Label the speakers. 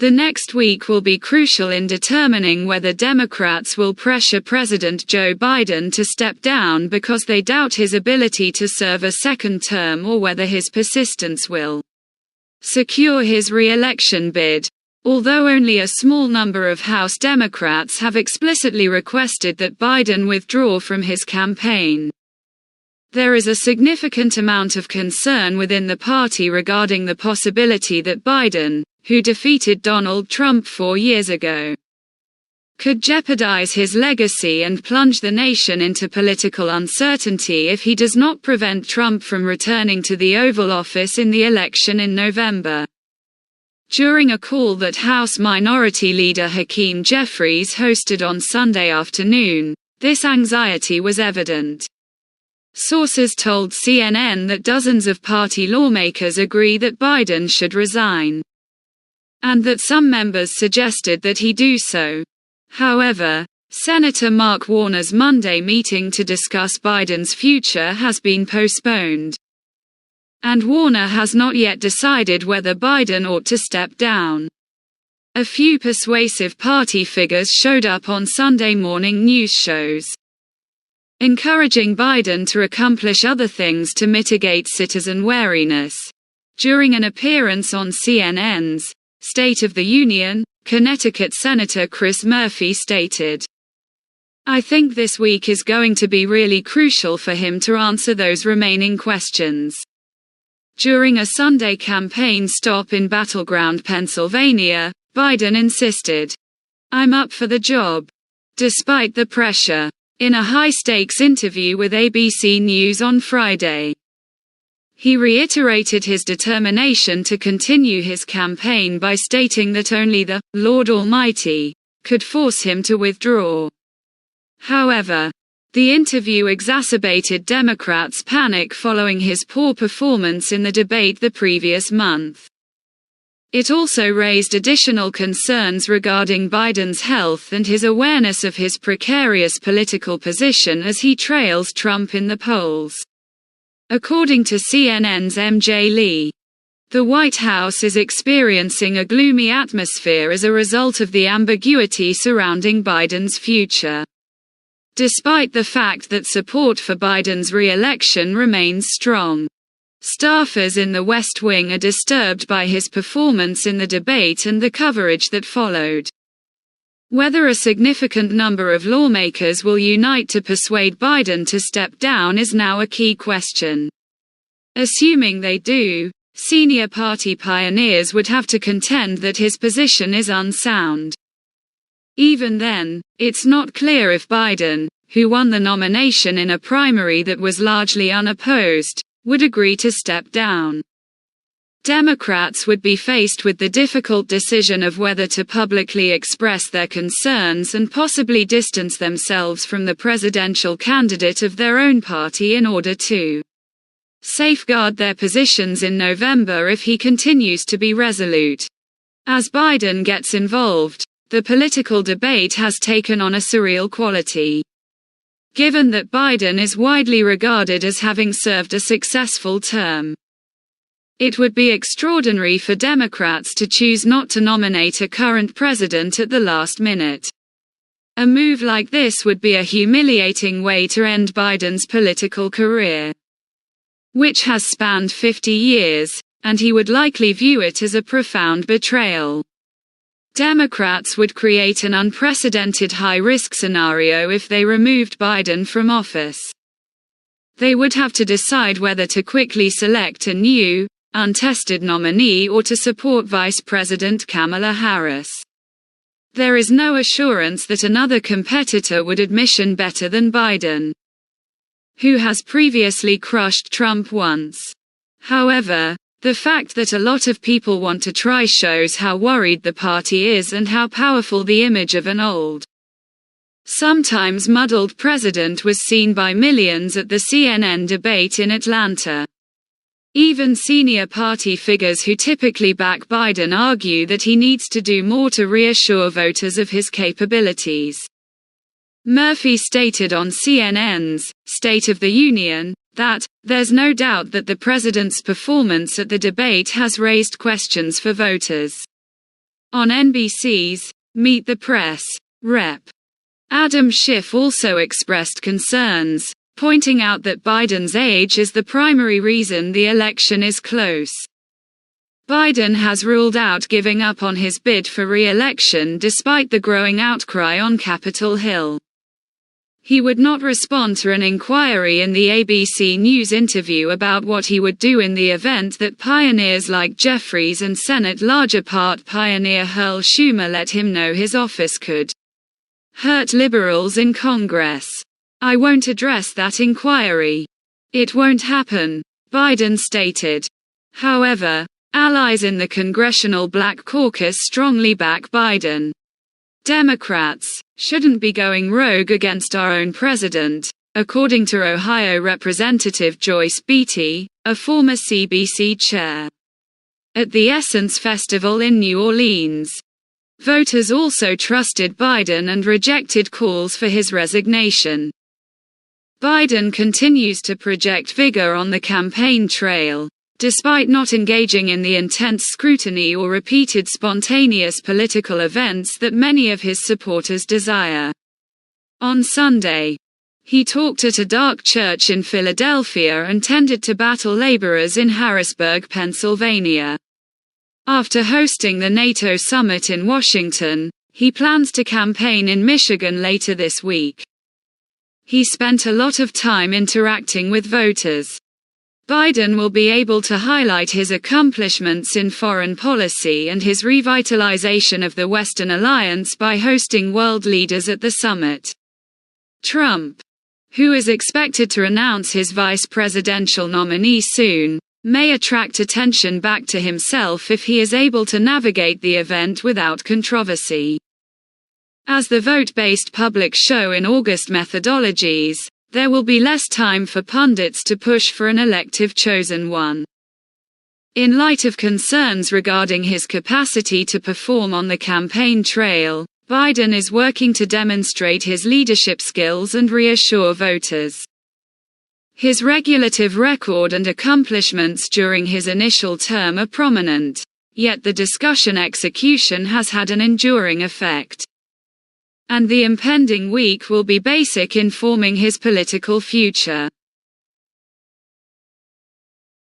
Speaker 1: The next week will be crucial in determining whether Democrats will pressure President Joe Biden to step down because they doubt his ability to serve a second term, or whether his persistence will secure his re-election bid. Although only a small number of House Democrats have explicitly requested that Biden withdraw from his campaign, there is a significant amount of concern within the party regarding the possibility that Biden, who defeated Donald Trump 4 years ago, could jeopardize his legacy and plunge the nation into political uncertainty if he does not prevent Trump from returning to the Oval Office in the election in November. During a call that House Minority Leader Hakeem Jeffries hosted on Sunday afternoon, this anxiety was evident. Sources told CNN that dozens of party lawmakers agree that Biden should resign, and that some members suggested that he do so. However, Senator Mark Warner's Monday meeting to discuss Biden's future has been postponed, and Warner has not yet decided whether Biden ought to step down. A few persuasive party figures showed up on Sunday morning news shows, encouraging Biden to accomplish other things to mitigate citizen wariness. During an appearance on CNN's State of the Union, Connecticut Senator Chris Murphy stated, "I think this week is going to be really crucial for him to answer those remaining questions." During a Sunday campaign stop in battleground Pennsylvania, Biden insisted, "I'm up for the job, despite the pressure," in a high-stakes interview with ABC News on Friday. He reiterated his determination to continue his campaign by stating that only the Lord Almighty could force him to withdraw. However, the interview exacerbated Democrats' panic following his poor performance in the debate the previous month. It also raised additional concerns regarding Biden's health and his awareness of his precarious political position as he trails Trump in the polls. According to CNN's MJ Lee, the White House is experiencing a gloomy atmosphere as a result of the ambiguity surrounding Biden's future. Despite the fact that support for Biden's re-election remains strong, staffers in the West Wing are disturbed by his performance in the debate and the coverage that followed. Whether a significant number of lawmakers will unite to persuade Biden to step down is now a key question. Assuming they do, senior party pioneers would have to contend that his position is unsound. Even then, it's not clear if Biden, who won the nomination in a primary that was largely unopposed, would agree to step down. Democrats would be faced with the difficult decision of whether to publicly express their concerns and possibly distance themselves from the presidential candidate of their own party in order to safeguard their positions in November if he continues to be resolute. As Biden gets involved, the political debate has taken on a surreal quality. Given that Biden is widely regarded as having served a successful term, it would be extraordinary for Democrats to choose not to nominate a current president at the last minute. A move like this would be a humiliating way to end Biden's political career, which has spanned 50 years, and he would likely view it as a profound betrayal. Democrats would create an unprecedented high-risk scenario if they removed Biden from office. They would have to decide whether to quickly select a new, untested nominee or to support Vice President Kamala Harris. There is no assurance that another competitor would admission better than Biden, who has previously crushed Trump once. However, the fact that a lot of people want to try shows how worried the party is and how powerful the image of an old, sometimes muddled president was seen by millions at the CNN debate in Atlanta. Even senior party figures who typically back Biden argue that he needs to do more to reassure voters of his capabilities. Murphy stated on CNN's State of the Union that, "There's no doubt that the president's performance at the debate has raised questions for voters. On NBC's Meet the Press, Rep. Adam Schiff also expressed concerns, pointing out that Biden's age is the primary reason the election is close. Biden has ruled out giving up on his bid for re-election despite the growing outcry on Capitol Hill. He would not respond to an inquiry in the ABC News interview about what he would do in the event that pioneers like Jeffries and Senate larger part pioneer Herl Schumer let him know his office could hurt liberals in Congress. "I won't address that inquiry. It won't happen," Biden stated. However, allies in the Congressional Black Caucus strongly back Biden. Democrats shouldn't be going rogue against our own president, according to Ohio Representative Joyce Beatty, a former CBC chair. At the Essence Festival in New Orleans, voters also trusted Biden and rejected calls for his resignation. Biden continues to project vigor on the campaign trail, despite not engaging in the intense scrutiny or repeated spontaneous political events that many of his supporters desire. On Sunday, he talked at a dark church in Philadelphia and tended to battle laborers in Harrisburg, Pennsylvania. After hosting the NATO summit in Washington, he plans to campaign in Michigan later this week. He spent a lot of time interacting with voters. Biden will be able to highlight his accomplishments in foreign policy and his revitalization of the Western alliance by hosting world leaders at the summit. Trump, who is expected to announce his vice presidential nominee soon, may attract attention back to himself if he is able to navigate the event without controversy. As the vote-based public show in August methodologies, there will be less time for pundits to push for an elective chosen one. In light of concerns regarding his capacity to perform on the campaign trail, Biden is working to demonstrate his leadership skills and reassure voters. His regulative record and accomplishments during his initial term are prominent, yet the discussion execution has had an enduring effect. And the impending week will be basic in forming his political future.